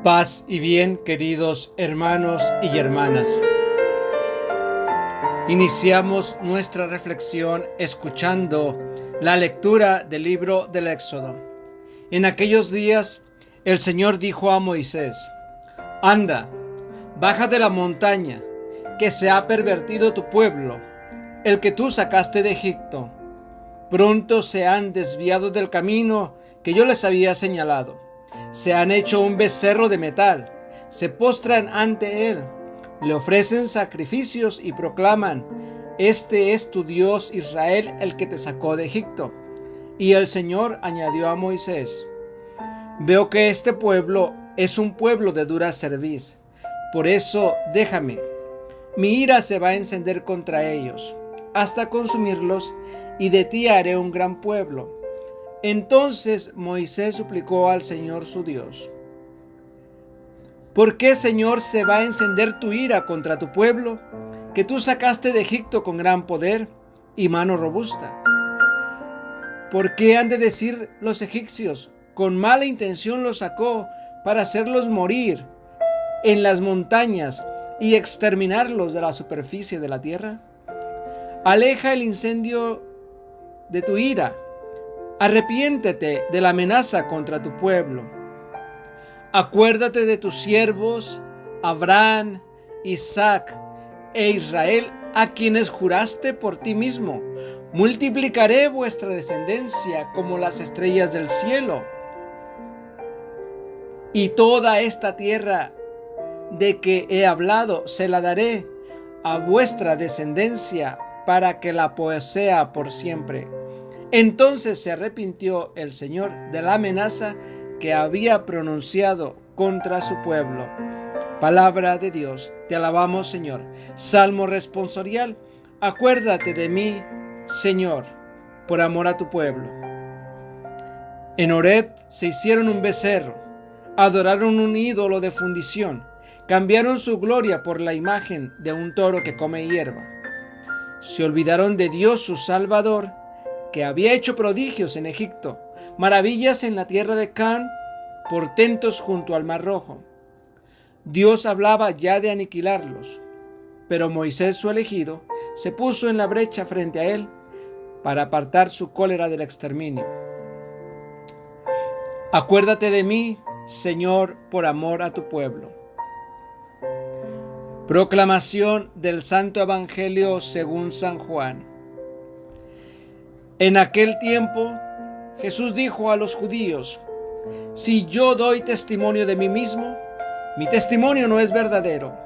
Paz y bien, queridos hermanos y hermanas. Iniciamos nuestra reflexión escuchando la lectura del libro del Éxodo. En aquellos días, el Señor dijo a Moisés: Anda, baja de la montaña, que se ha pervertido tu pueblo, el que tú sacaste de Egipto. Pronto se han desviado del camino que yo les había señalado. Se han hecho un becerro de metal, se postran ante él, le ofrecen sacrificios y proclaman: Este es tu Dios Israel, el que te sacó de Egipto. Y el Señor añadió a Moisés: Veo que este pueblo es un pueblo de dura cerviz, por eso déjame. Mi ira se va a encender contra ellos, hasta consumirlos, y de ti haré un gran pueblo. Entonces Moisés suplicó al Señor su Dios: ¿Por qué, Señor, se va a encender tu ira contra tu pueblo, que tú sacaste de Egipto con gran poder y mano robusta? ¿Por qué han de decir los egipcios: con mala intención los sacó para hacerlos morir en las montañas y exterminarlos de la superficie de la tierra? Aleja el incendio de tu ira. Arrepiéntete de la amenaza contra tu pueblo. Acuérdate de tus siervos, Abraham, Isaac e Israel, a quienes juraste por ti mismo: multiplicaré vuestra descendencia como las estrellas del cielo. Y toda esta tierra de que he hablado se la daré a vuestra descendencia para que la posea por siempre. Entonces se arrepintió el Señor de la amenaza que había pronunciado contra su pueblo. Palabra de Dios, te alabamos, Señor. Salmo responsorial: acuérdate de mí, Señor, por amor a tu pueblo. En Horeb se hicieron un becerro, adoraron un ídolo de fundición, cambiaron su gloria por la imagen de un toro que come hierba. Se olvidaron de Dios su Salvador, que había hecho prodigios en Egipto, maravillas en la tierra de Canaán, portentos junto al Mar Rojo. Dios hablaba ya de aniquilarlos, pero Moisés, su elegido, se puso en la brecha frente a él para apartar su cólera del exterminio. Acuérdate de mí, Señor, por amor a tu pueblo. Proclamación del Santo Evangelio según San Juan. En aquel tiempo, Jesús dijo a los judíos: Si yo doy testimonio de mí mismo, mi testimonio no es verdadero.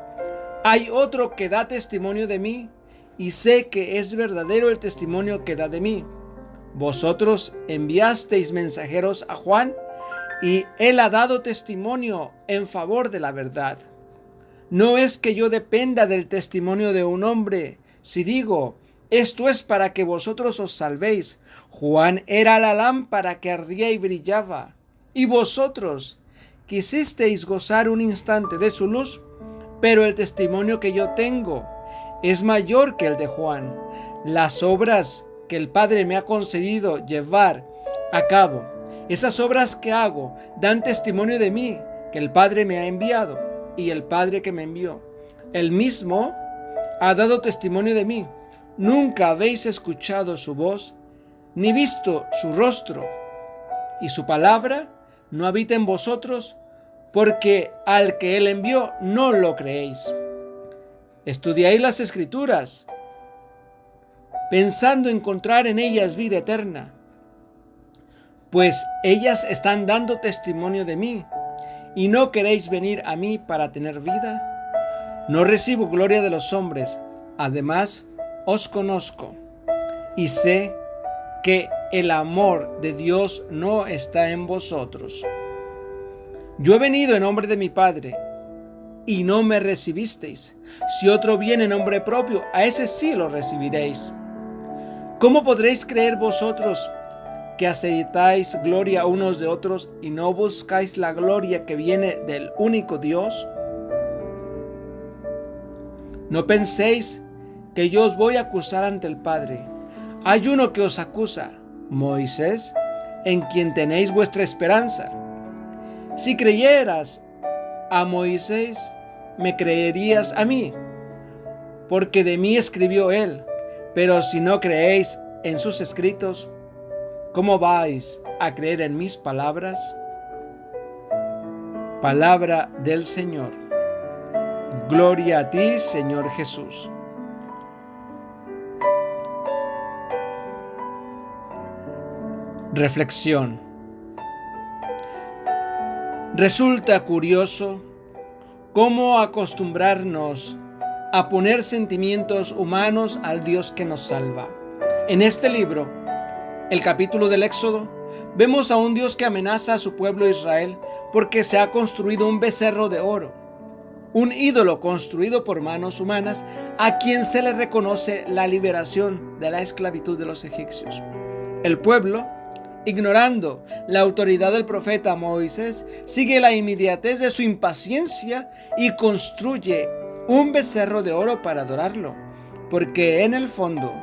Hay otro que da testimonio de mí, y sé que es verdadero el testimonio que da de mí. Vosotros enviasteis mensajeros a Juan, y él ha dado testimonio en favor de la verdad. No es que yo dependa del testimonio de un hombre, si digo: esto es para que vosotros os salvéis. Juan era la lámpara que ardía y brillaba, y vosotros quisisteis gozar un instante de su luz, pero el testimonio que yo tengo es mayor que el de Juan. Las obras que el Padre me ha concedido llevar a cabo, esas obras que hago, dan testimonio de mí, que el Padre me ha enviado, y el Padre que me envió, él mismo ha dado testimonio de mí. Nunca habéis escuchado su voz, ni visto su rostro, y su palabra no habita en vosotros, porque al que él envió no lo creéis. Estudiáis las Escrituras, pensando encontrar en ellas vida eterna, pues ellas están dando testimonio de mí, y no queréis venir a mí para tener vida. No recibo gloria de los hombres, además os conozco y sé que el amor de Dios no está en vosotros. Yo he venido en nombre de mi Padre y no me recibisteis. Si otro viene en nombre propio, a ese sí lo recibiréis. ¿Cómo podréis creer vosotros que aceitáis gloria unos de otros y no buscáis la gloria que viene del único Dios? No penséis que yo os voy a acusar ante el Padre. Hay uno que os acusa, Moisés, en quien tenéis vuestra esperanza. Si creyeras a Moisés, me creerías a mí, porque de mí escribió él. Pero si no creéis en sus escritos, ¿cómo vais a creer en mis palabras? Palabra del Señor. Gloria a ti, Señor Jesús. Reflexión. Resulta curioso cómo acostumbrarnos a poner sentimientos humanos al Dios que nos salva. En este libro, el capítulo del Éxodo, vemos a un Dios que amenaza a su pueblo Israel porque se ha construido un becerro de oro, un ídolo construido por manos humanas, a quien se le reconoce la liberación de la esclavitud de los egipcios. El pueblo, ignorando la autoridad del profeta Moisés, sigue la inmediatez de su impaciencia y construye un becerro de oro para adorarlo, porque en el fondo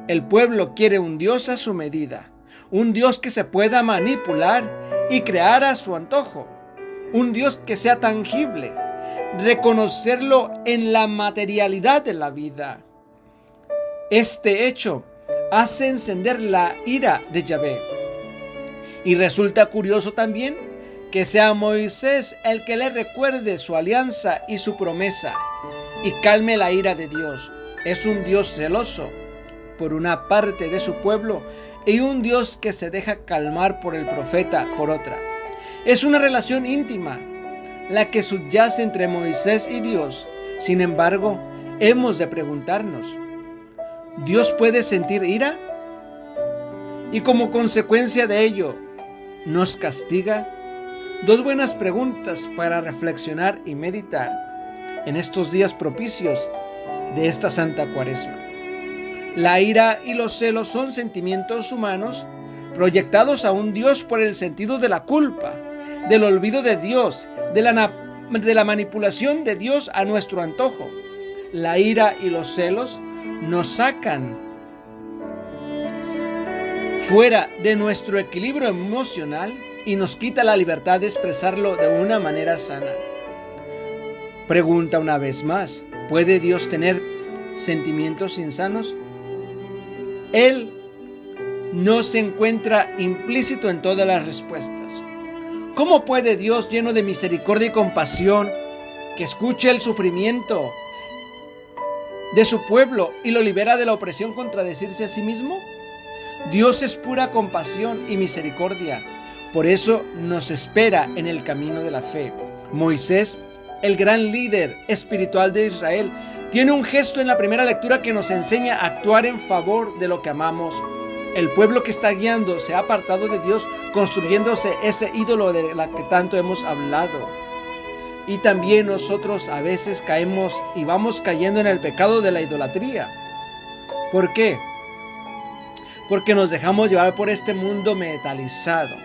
el pueblo quiere un Dios a su medida, un Dios que se pueda manipular y crear a su antojo, un Dios que sea tangible, reconocerlo en la materialidad de la vida. Este hecho hace encender la ira de Yahvé. Y resulta curioso también que sea Moisés el que le recuerde su alianza y su promesa y calme la ira de Dios. Es un Dios celoso por una parte de su pueblo y un Dios que se deja calmar por el profeta por otra. Es una relación íntima la que subyace entre Moisés y Dios. Sin embargo, hemos de preguntarnos, ¿Dios puede sentir ira? Y como consecuencia de ello, ¿nos castiga? Dos buenas preguntas para reflexionar y meditar en estos días propicios de esta Santa Cuaresma. La ira y los celos son sentimientos humanos proyectados a un Dios por el sentido de la culpa, del olvido de Dios, de la manipulación de Dios a nuestro antojo. La ira y los celos nos sacan fuera de nuestro equilibrio emocional y nos quita la libertad de expresarlo de una manera sana. Pregunta una vez más, ¿puede Dios tener sentimientos insanos? Él no se encuentra implícito en todas las respuestas. ¿Cómo puede Dios, lleno de misericordia y compasión, que escuche el sufrimiento de su pueblo y lo libera de la opresión, contradecirse a sí mismo? Dios es pura compasión y misericordia. Por eso nos espera en el camino de la fe. Moisés, el gran líder espiritual de Israel, tiene un gesto en la primera lectura que nos enseña a actuar en favor de lo que amamos. El pueblo que está guiando se ha apartado de Dios, construyéndose ese ídolo de la que tanto hemos hablado. Y también nosotros a veces caemos y vamos cayendo en el pecado de la idolatría. ¿Por qué? Porque nos dejamos llevar por este mundo metalizado,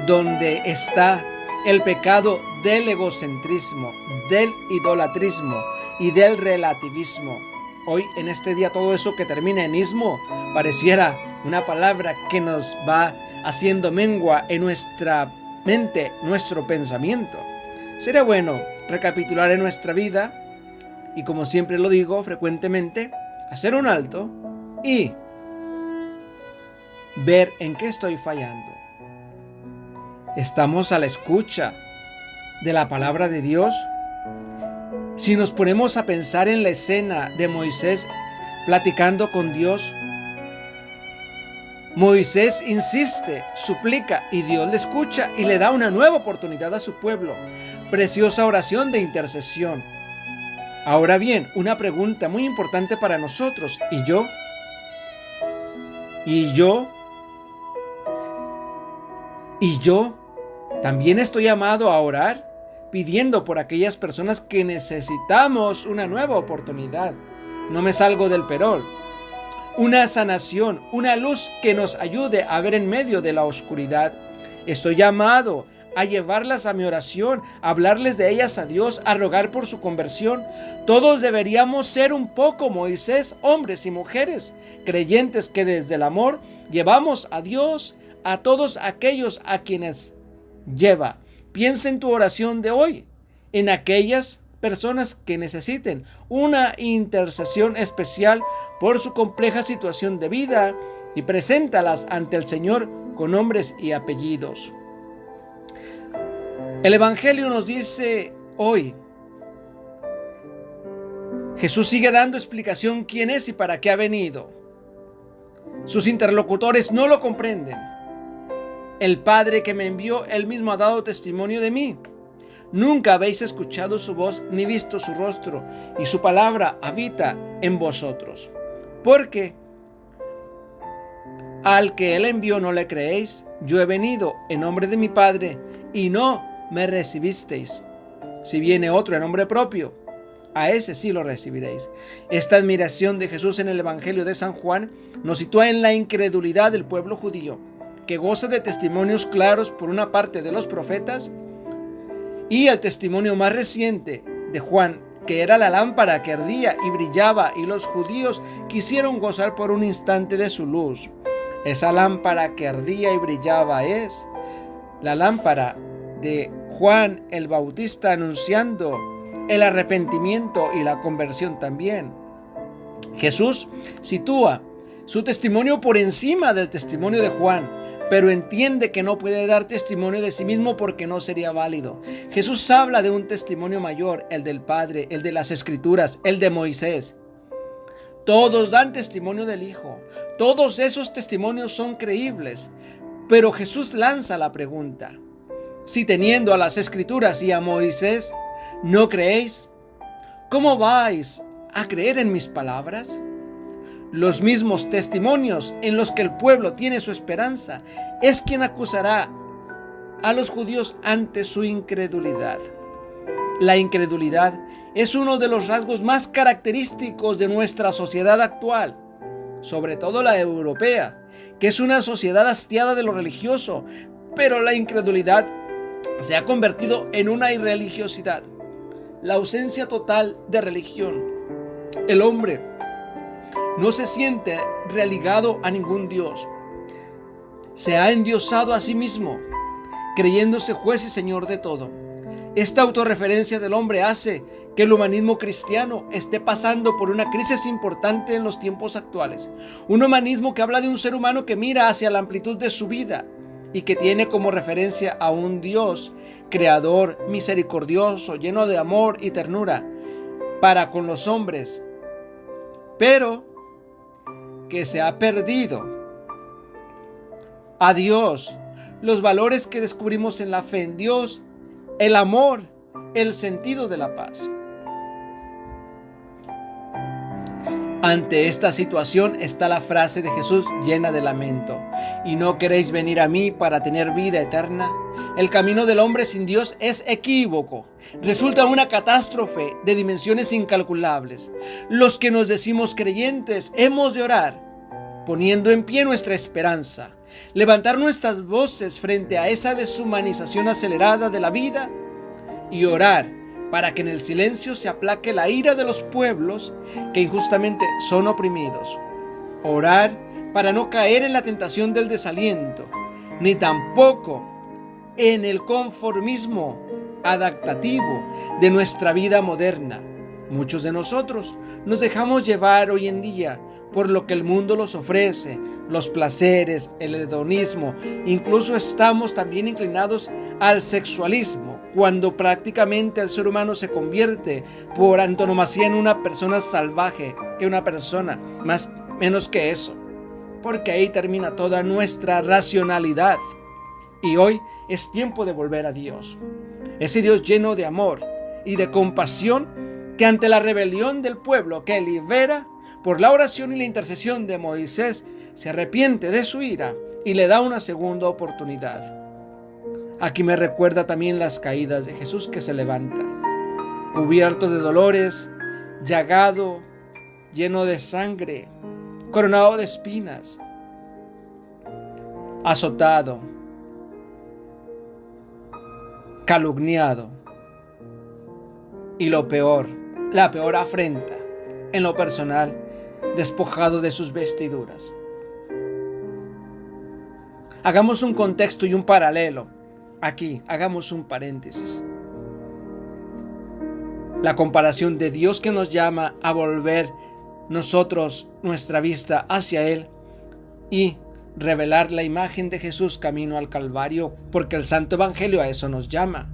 donde está el pecado del egocentrismo, del idolatrismo y del relativismo. Hoy, en este día, todo eso que termina en ismo pareciera una palabra que nos va haciendo mengua en nuestra mente, nuestro pensamiento. Sería bueno recapitular en nuestra vida y, como siempre lo digo frecuentemente, hacer un alto y ver en qué estoy fallando. ¿Estamos a la escucha de la palabra de Dios? Si nos ponemos a pensar en la escena de Moisés platicando con Dios, Moisés insiste, suplica y Dios le escucha y le da una nueva oportunidad a su pueblo. Preciosa oración de intercesión. Ahora bien, una pregunta muy importante para nosotros. ¿Y yo? ¿También estoy llamado a orar, pidiendo por aquellas personas que necesitamos una nueva oportunidad? No me salgo del perol. Una sanación, una luz que nos ayude a ver en medio de la oscuridad. Estoy llamado a llevarlas a mi oración, a hablarles de ellas a Dios, a rogar por su conversión. Todos deberíamos ser un poco Moisés, hombres y mujeres, creyentes que desde el amor llevamos a Dios a todos aquellos a quienes lleva, Piensa en tu oración de hoy, en aquellas personas que necesiten una intercesión especial por su compleja situación de vida y preséntalas ante el Señor con nombres y apellidos. El Evangelio nos dice hoy, Jesús sigue dando explicación quién es y para qué ha venido. Sus interlocutores no lo comprenden. El Padre que me envió, él mismo ha dado testimonio de mí. Nunca habéis escuchado su voz ni visto su rostro, y su palabra habita en vosotros. Porque al que él envió no le creéis. Yo he venido en nombre de mi Padre y no me recibisteis. Si viene otro en nombre propio, a ese sí lo recibiréis. Esta admiración de Jesús en el Evangelio de San Juan nos sitúa en la incredulidad del pueblo judío, que goza de testimonios claros por una parte de los profetas y el testimonio más reciente de Juan, que era la lámpara que ardía y brillaba, y los judíos quisieron gozar por un instante de su luz. Esa lámpara que ardía y brillaba es la lámpara de Juan el Bautista, anunciando el arrepentimiento y la conversión también. Jesús sitúa su testimonio por encima del testimonio de Juan, pero entiende que no puede dar testimonio de sí mismo porque no sería válido. Jesús habla de un testimonio mayor, el del Padre, el de las Escrituras, el de Moisés. Todos dan testimonio del Hijo. Todos esos testimonios son creíbles, pero Jesús lanza la pregunta: si teniendo a las Escrituras y a Moisés no creéis, ¿cómo vais a creer en mis palabras? Los mismos testimonios en los que el pueblo tiene su esperanza es quien acusará a los judíos ante su incredulidad. La incredulidad es uno de los rasgos más característicos de nuestra sociedad actual, sobre todo la europea, que es una sociedad hastiada de lo religioso, pero la incredulidad se ha convertido en una irreligiosidad, la ausencia total de religión. El hombre no se siente religado a ningún Dios. Se ha endiosado a sí mismo, creyéndose juez y señor de todo. Esta autorreferencia del hombre hace que el humanismo cristiano esté pasando por una crisis importante en los tiempos actuales. Un humanismo que habla de un ser humano que mira hacia la amplitud de su vida y que tiene como referencia a un Dios creador, misericordioso, lleno de amor y ternura para con los hombres, pero que se ha perdido a Dios, los valores que descubrimos en la fe en Dios, el amor, el sentido de la paz. Ante esta situación está la frase de Jesús llena de lamento: ¿y no queréis venir a mí para tener vida eterna? El camino del hombre sin Dios es equívoco. Resulta una catástrofe de dimensiones incalculables. Los que nos decimos creyentes hemos de orar, poniendo en pie nuestra esperanza, levantar nuestras voces frente a esa deshumanización acelerada de la vida y orar para que en el silencio se aplaque la ira de los pueblos que injustamente son oprimidos. Orar para no caer en la tentación del desaliento, ni tampoco en el conformismo adaptativo de nuestra vida moderna. Muchos de nosotros nos dejamos llevar hoy en día por lo que el mundo nos ofrece, los placeres, el hedonismo. Incluso estamos también inclinados al sexualismo, cuando prácticamente el ser humano se convierte por antonomasia en una persona salvaje, que una persona menos que eso, porque ahí termina toda nuestra racionalidad. Y hoy es tiempo de volver a Dios, ese Dios lleno de amor y de compasión, que ante la rebelión del pueblo que libera por la oración y la intercesión de Moisés, se arrepiente de su ira y le da una segunda oportunidad. Aquí me recuerda también las caídas de Jesús, que se levanta, cubierto de dolores, llagado, lleno de sangre, coronado de espinas, azotado, calumniado y lo peor, la peor afrenta en lo personal, despojado de sus vestiduras. Hagamos un contexto y un paralelo aquí hagamos un paréntesis. La comparación de Dios que nos llama a volver nosotros nuestra vista hacia Él y revelar la imagen de Jesús camino al Calvario, porque el Santo Evangelio a eso nos llama.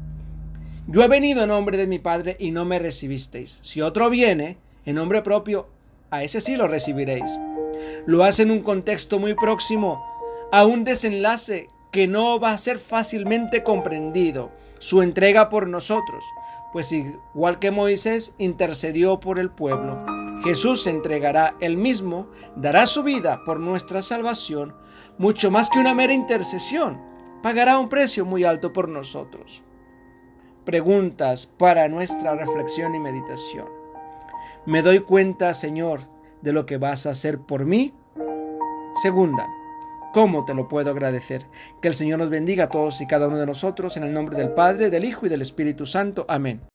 Yo he venido en nombre de mi Padre y no me recibisteis. Si otro viene en nombre propio, a ese sí lo recibiréis. Lo hace en un contexto muy próximo a un desenlace que no va a ser fácilmente comprendido, su entrega por nosotros, pues igual que Moisés intercedió por el pueblo, Jesús se entregará él mismo, dará su vida por nuestra salvación, mucho más que una mera intercesión, pagará un precio muy alto por nosotros. Preguntas para nuestra reflexión y meditación. ¿Me doy cuenta, Señor, de lo que vas a hacer por mí? Segunda, ¿cómo te lo puedo agradecer? Que el Señor nos bendiga a todos y cada uno de nosotros, en el nombre del Padre, del Hijo y del Espíritu Santo. Amén.